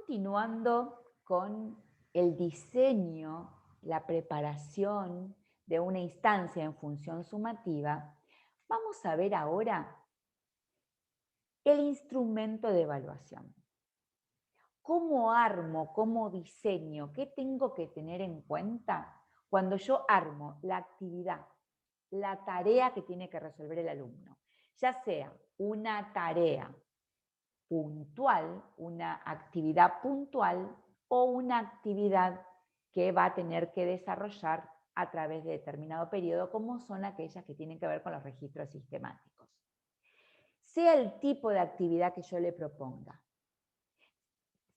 Continuando con el diseño, la preparación de una instancia en función sumativa, vamos a ver ahora el instrumento de evaluación. ¿Cómo armo, cómo diseño? ¿Qué tengo que tener en cuenta cuando yo armo la actividad, la tarea que tiene que resolver el alumno? Ya sea una tarea puntual, una actividad puntual o una actividad que va a tener que desarrollar a través de determinado periodo, como son aquellas que tienen que ver con los registros sistemáticos. Sea el tipo de actividad que yo le proponga,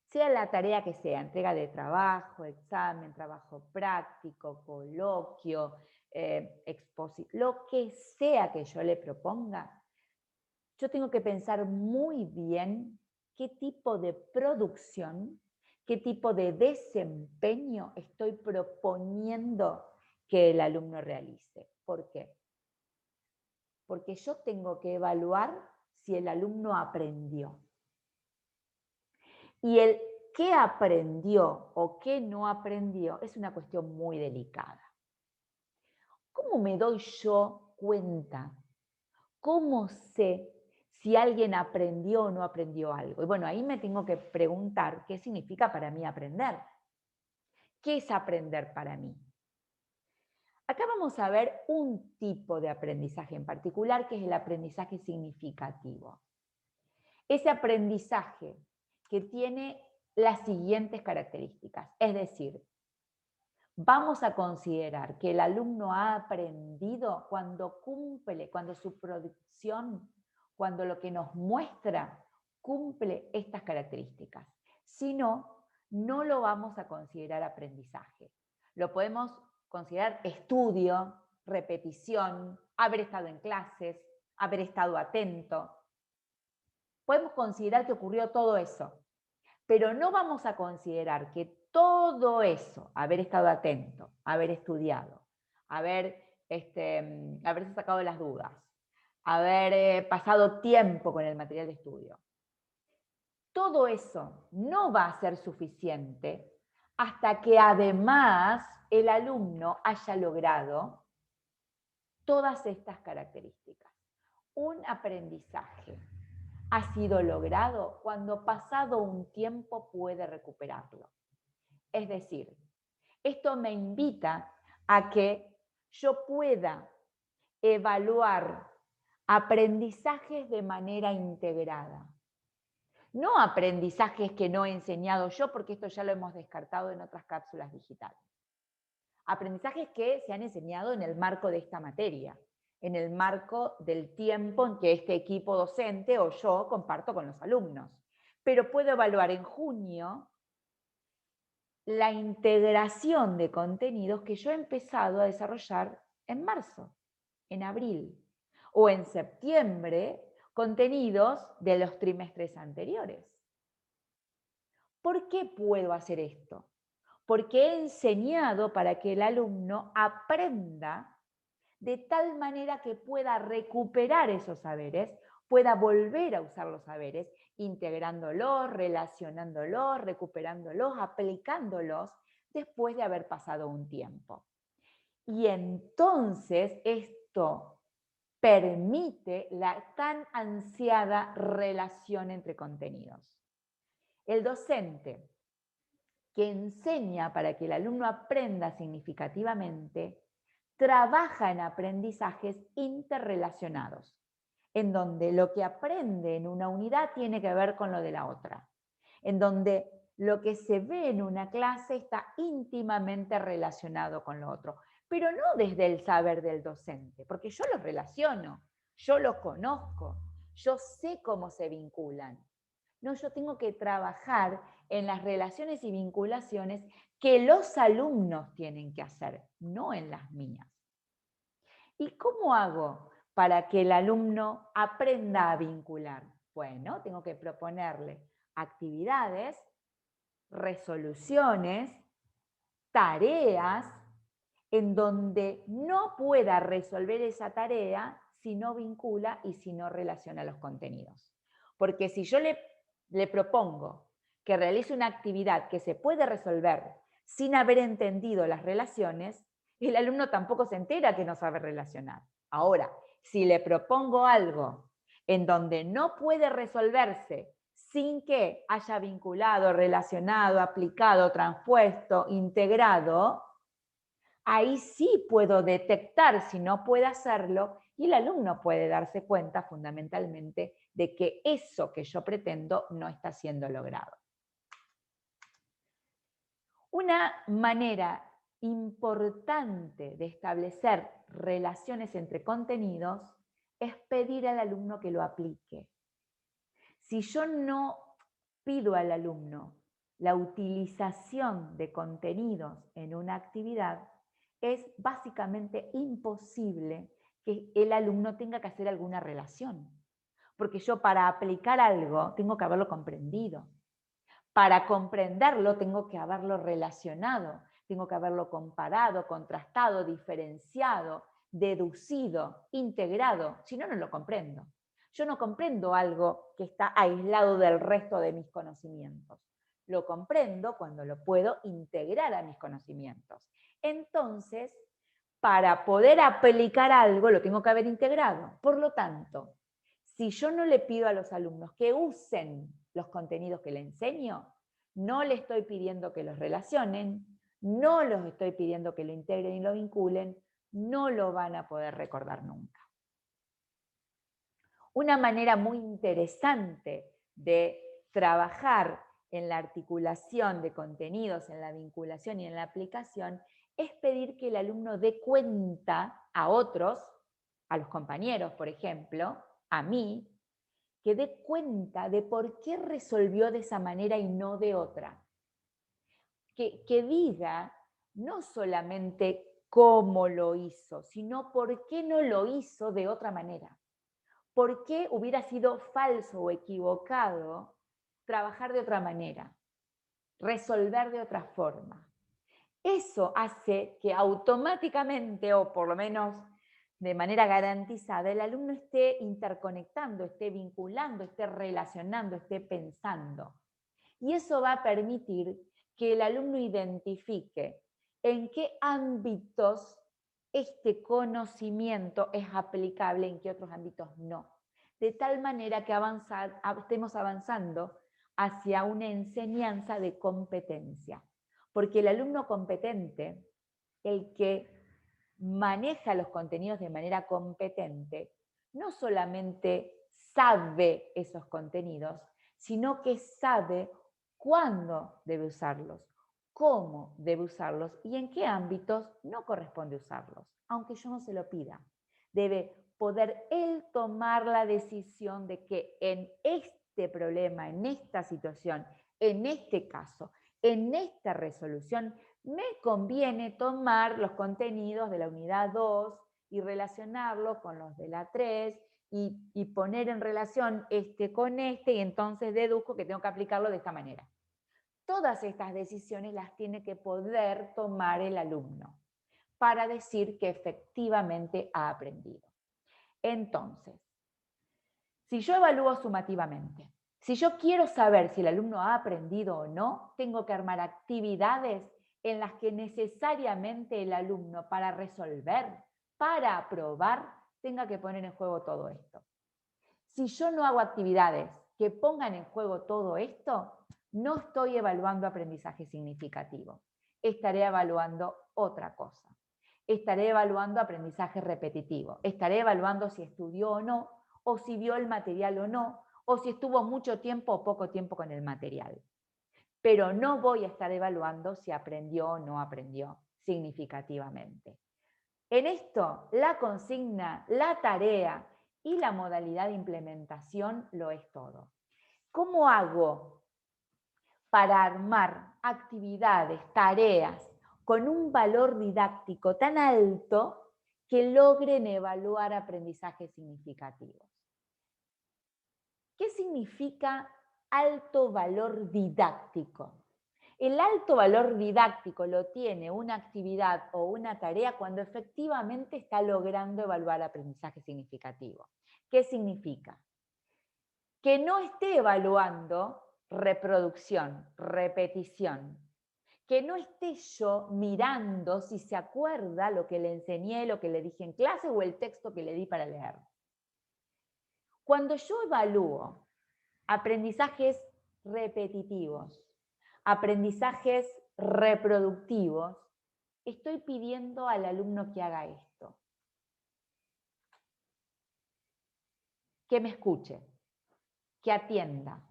sea la tarea que sea, entrega de trabajo, examen, trabajo práctico, coloquio, exposición, lo que sea que yo le proponga, yo tengo que pensar muy bien qué tipo de producción, qué tipo de desempeño estoy proponiendo que el alumno realice. ¿Por qué? Porque yo tengo que evaluar si el alumno aprendió. Y el qué aprendió o qué no aprendió es una cuestión muy delicada. ¿Cómo me doy yo cuenta? ¿Cómo sé si alguien aprendió o no aprendió algo? Y bueno, ahí me tengo que preguntar qué significa para mí aprender. ¿Qué es aprender para mí? Acá vamos a ver un tipo de aprendizaje en particular, que es el aprendizaje significativo. Ese aprendizaje que tiene las siguientes características, es decir, vamos a considerar que el alumno ha aprendido cuando cumple, cuando su producción, cuando lo que nos muestra cumple estas características. Si no, no lo vamos a considerar aprendizaje. Lo podemos considerar estudio, repetición, haber estado en clases, haber estado atento. Podemos considerar que ocurrió todo eso, pero no vamos a considerar que todo eso, haber estado atento, haber estudiado, haberse sacado las dudas, haber pasado tiempo con el material de estudio, todo eso no va a ser suficiente hasta que además el alumno haya logrado todas estas características. Un aprendizaje ha sido logrado cuando pasado un tiempo puede recuperarlo. Es decir, esto me invita a que yo pueda evaluar aprendizajes de manera integrada. No aprendizajes que no he enseñado yo, porque esto ya lo hemos descartado en otras cápsulas digitales. Aprendizajes que se han enseñado en el marco de esta materia, en el marco del tiempo en que este equipo docente o yo comparto con los alumnos. Pero puedo evaluar en junio la integración de contenidos que yo he empezado a desarrollar en marzo, en abril, o en septiembre, contenidos de los trimestres anteriores. ¿Por qué puedo hacer esto? Porque he enseñado para que el alumno aprenda de tal manera que pueda recuperar esos saberes, pueda volver a usar los saberes, integrándolos, relacionándolos, recuperándolos, aplicándolos después de haber pasado un tiempo. Y entonces esto permite la tan ansiada relación entre contenidos. El docente que enseña para que el alumno aprenda significativamente, trabaja en aprendizajes interrelacionados, en donde lo que aprende en una unidad tiene que ver con lo de la otra, en donde lo que se ve en una clase está íntimamente relacionado con lo otro, pero no desde el saber del docente, porque yo los relaciono, yo los conozco, yo sé cómo se vinculan. No, yo tengo que trabajar en las relaciones y vinculaciones que los alumnos tienen que hacer, no en las mías. ¿Y cómo hago para que el alumno aprenda a vincular? Bueno, tengo que proponerle actividades, resoluciones, tareas, en donde no pueda resolver esa tarea si no vincula y si no relaciona los contenidos. Porque si yo le propongo que realice una actividad que se puede resolver sin haber entendido las relaciones, el alumno tampoco se entera que no sabe relacionar. Ahora, si le propongo algo en donde no puede resolverse sin que haya vinculado, relacionado, aplicado, transpuesto, integrado, ahí sí puedo detectar si no puede hacerlo y el alumno puede darse cuenta fundamentalmente de que eso que yo pretendo no está siendo logrado. Una manera importante de establecer relaciones entre contenidos es pedir al alumno que lo aplique. Si yo no pido al alumno la utilización de contenidos en una actividad, es básicamente imposible que el alumno tenga que hacer alguna relación. Porque yo para aplicar algo tengo que haberlo comprendido. Para comprenderlo tengo que haberlo relacionado, tengo que haberlo comparado, contrastado, diferenciado, deducido, integrado. Si no, no lo comprendo. Yo no comprendo algo que está aislado del resto de mis conocimientos. Lo comprendo cuando lo puedo integrar a mis conocimientos. Entonces, para poder aplicar algo, lo tengo que haber integrado. Por lo tanto, si yo no le pido a los alumnos que usen los contenidos que le enseño, no le estoy pidiendo que los relacionen, no los estoy pidiendo que lo integren y lo vinculen, no lo van a poder recordar nunca. Una manera muy interesante de trabajar en la articulación de contenidos, en la vinculación y en la aplicación, es pedir que el alumno dé cuenta a otros, a los compañeros, por ejemplo, a mí, que dé cuenta de por qué resolvió de esa manera y no de otra. Que diga no solamente cómo lo hizo, sino por qué no lo hizo de otra manera. ¿Por qué hubiera sido falso o equivocado trabajar de otra manera? Resolver de otra forma. Eso hace que automáticamente, o por lo menos de manera garantizada, el alumno esté interconectando, esté vinculando, esté relacionando, esté pensando. Y eso va a permitir que el alumno identifique en qué ámbitos este conocimiento es aplicable, en qué otros ámbitos no. De tal manera que estemos avanzando hacia una enseñanza de competencia. Porque el alumno competente, el que maneja los contenidos de manera competente, no solamente sabe esos contenidos, sino que sabe cuándo debe usarlos, cómo debe usarlos y en qué ámbitos no corresponde usarlos, aunque yo no se lo pida. Debe poder él tomar la decisión de que en este problema, en esta situación, en este caso, en esta resolución, me conviene tomar los contenidos de la unidad 2 y relacionarlos con los de la 3 y poner en relación este con este y entonces deduzco que tengo que aplicarlo de esta manera. Todas estas decisiones las tiene que poder tomar el alumno para decir que efectivamente ha aprendido. Entonces, si yo evalúo sumativamente, si yo quiero saber si el alumno ha aprendido o no, tengo que armar actividades en las que necesariamente el alumno, para resolver, para aprobar, tenga que poner en juego todo esto. Si yo no hago actividades que pongan en juego todo esto, no estoy evaluando aprendizaje significativo. Estaré evaluando otra cosa. Estaré evaluando aprendizaje repetitivo. Estaré evaluando si estudió o no, o si vio el material o no, o si estuvo mucho tiempo o poco tiempo con el material. Pero no voy a estar evaluando si aprendió o no aprendió significativamente. En esto, la consigna, la tarea y la modalidad de implementación lo es todo. ¿Cómo hago para armar actividades, tareas con un valor didáctico tan alto que logren evaluar aprendizajes significativos? ¿Qué significa alto valor didáctico? El alto valor didáctico lo tiene una actividad o una tarea cuando efectivamente está logrando evaluar aprendizaje significativo. ¿Qué significa? Que no esté evaluando reproducción, repetición. Que no esté yo mirando si se acuerda lo que le enseñé, lo que le dije en clase o el texto que le di para leer. Cuando yo evalúo aprendizajes repetitivos, aprendizajes reproductivos, estoy pidiendo al alumno que haga esto. Que me escuche, que atienda,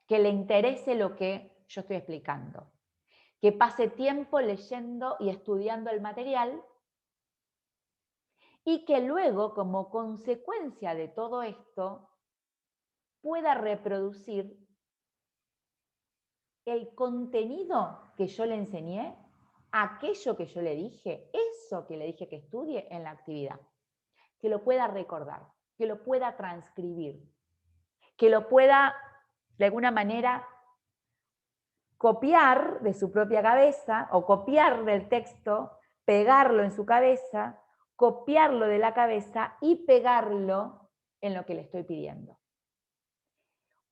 que le interese lo que yo estoy explicando, que pase tiempo leyendo y estudiando el material y que luego, como consecuencia de todo esto, pueda reproducir el contenido que yo le enseñé, aquello que yo le dije, eso que le dije que estudie en la actividad, que lo pueda recordar, que lo pueda transcribir, que lo pueda, de alguna manera, copiar de su propia cabeza o copiar del texto, pegarlo en su cabeza, copiarlo de la cabeza y pegarlo en lo que le estoy pidiendo.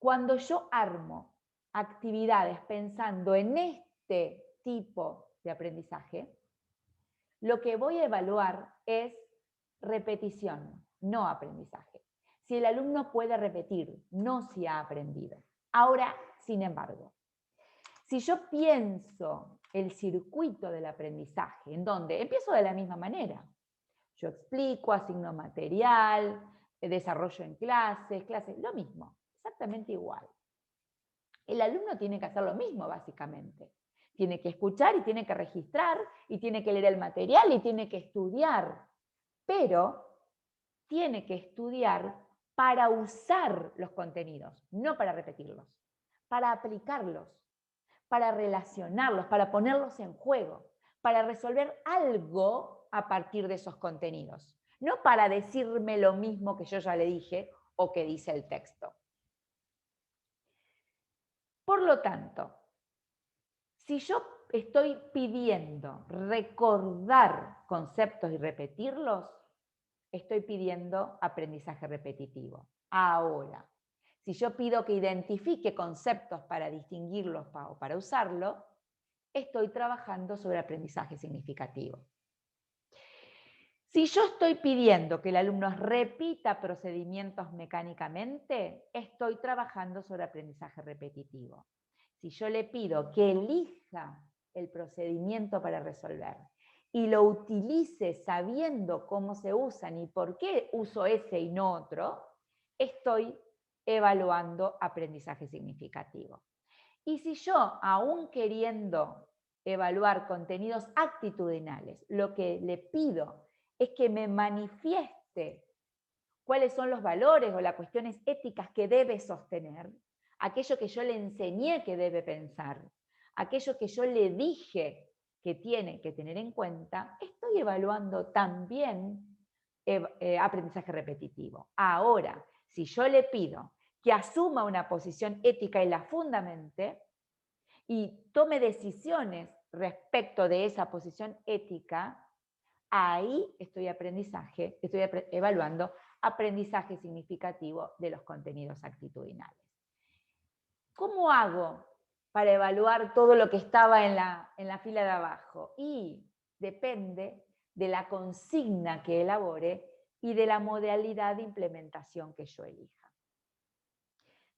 Cuando yo armo actividades pensando en este tipo de aprendizaje, lo que voy a evaluar es repetición, no aprendizaje. Si el alumno puede repetir, no si ha aprendido. Ahora, sin embargo, si yo pienso el circuito del aprendizaje, en donde empiezo de la misma manera, yo explico, asigno material, desarrollo en clases, lo mismo, exactamente igual. El alumno tiene que hacer lo mismo, básicamente. Tiene que escuchar y tiene que registrar y tiene que leer el material y tiene que estudiar, pero tiene que estudiar para usar los contenidos, no para repetirlos, para aplicarlos, para relacionarlos, para ponerlos en juego, para resolver algo a partir de esos contenidos, no para decirme lo mismo que yo ya le dije o que dice el texto. Por lo tanto, si yo estoy pidiendo recordar conceptos y repetirlos, estoy pidiendo aprendizaje repetitivo. Ahora, si yo pido que identifique conceptos para distinguirlos o para usarlos, estoy trabajando sobre aprendizaje significativo. Si yo estoy pidiendo que el alumno repita procedimientos mecánicamente, estoy trabajando sobre aprendizaje repetitivo. Si yo le pido que elija el procedimiento para resolver y lo utilice sabiendo cómo se usan y por qué uso ese y no otro, estoy evaluando aprendizaje significativo. Y si yo, aún queriendo evaluar contenidos actitudinales, lo que le pido es que me manifieste cuáles son los valores o las cuestiones éticas que debe sostener, aquello que yo le enseñé que debe pensar, aquello que yo le dije que tiene que tener en cuenta, estoy evaluando también aprendizaje repetitivo. Ahora, si yo le pido que asuma una posición ética y la fundamente y tome decisiones respecto de esa posición ética, ahí estoy evaluando aprendizaje significativo de los contenidos actitudinales. ¿Cómo hago para evaluar todo lo que estaba en la fila de abajo? Y depende de la consigna que elabore y de la modalidad de implementación que yo elija.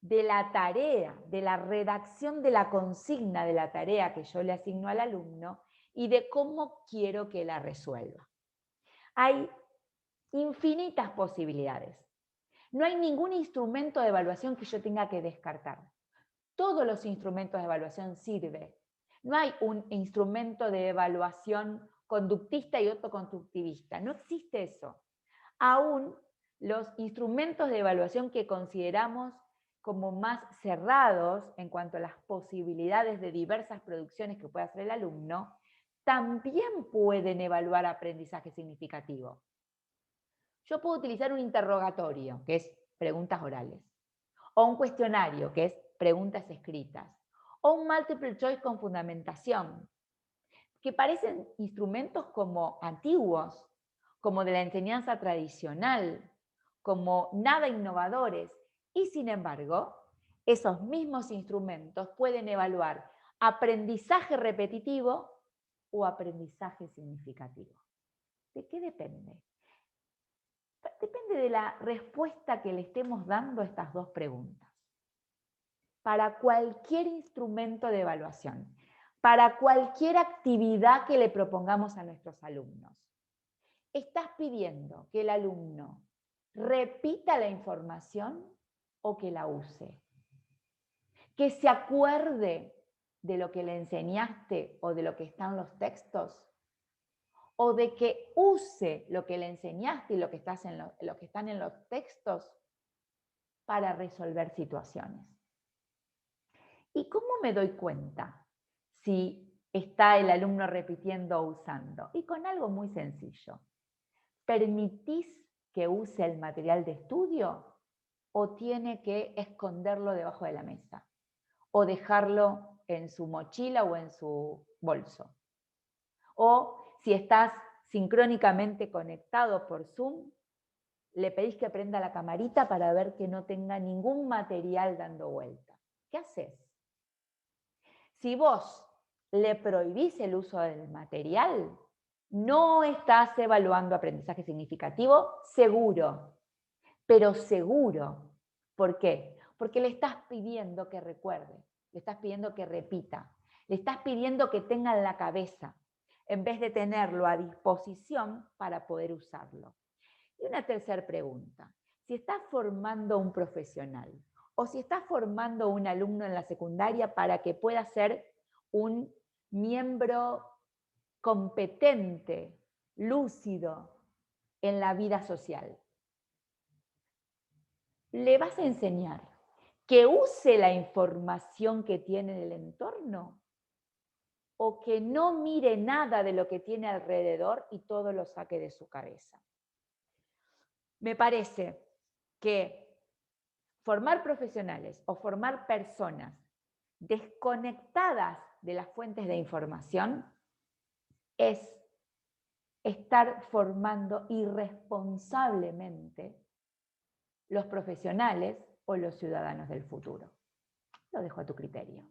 De la tarea, de la redacción de la consigna de la tarea que yo le asigno al alumno y de cómo quiero que la resuelva. Hay infinitas posibilidades. No hay ningún instrumento de evaluación que yo tenga que descartar. Todos los instrumentos de evaluación sirven. No hay un instrumento de evaluación conductista y otro constructivista. No existe eso. Aún los instrumentos de evaluación que consideramos como más cerrados en cuanto a las posibilidades de diversas producciones que puede hacer el alumno, también pueden evaluar aprendizaje significativo. Yo puedo utilizar un interrogatorio, que es preguntas orales, o un cuestionario, que es preguntas escritas, o un multiple choice con fundamentación, que parecen instrumentos como antiguos, como de la enseñanza tradicional, como nada innovadores, y sin embargo, esos mismos instrumentos pueden evaluar aprendizaje repetitivo o aprendizaje significativo. ¿De qué depende? Depende de la respuesta que le estemos dando a estas dos preguntas. Para cualquier instrumento de evaluación, para cualquier actividad que le propongamos a nuestros alumnos, ¿estás pidiendo que el alumno repita la información o que la use? Que se acuerde de lo que le enseñaste o de lo que está en los textos, o de que use lo que le enseñaste y lo que están en los textos para resolver situaciones. ¿Y cómo me doy cuenta si está el alumno repitiendo o usando? Y con algo muy sencillo. ¿Permitís que use el material de estudio o tiene que esconderlo debajo de la mesa? ¿O dejarlo en su mochila o en su bolso? O si estás sincrónicamente conectado por Zoom, le pedís que prenda la camarita para ver que no tenga ningún material dando vuelta. ¿Qué haces? Si vos le prohibís el uso del material, no estás evaluando aprendizaje significativo, seguro, pero seguro. ¿Por qué? Porque le estás pidiendo que recuerde, le estás pidiendo que repita, le estás pidiendo que tenga en la cabeza, en vez de tenerlo a disposición para poder usarlo. Y una tercera pregunta, si estás formando un profesional o si estás formando un alumno en la secundaria para que pueda ser un miembro competente, lúcido en la vida social, ¿le vas a enseñar que use la información que tiene en el entorno o que no mire nada de lo que tiene alrededor y todo lo saque de su cabeza? Me parece que formar profesionales o formar personas desconectadas de las fuentes de información es estar formando irresponsablemente los profesionales o los ciudadanos del futuro. Lo dejo a tu criterio.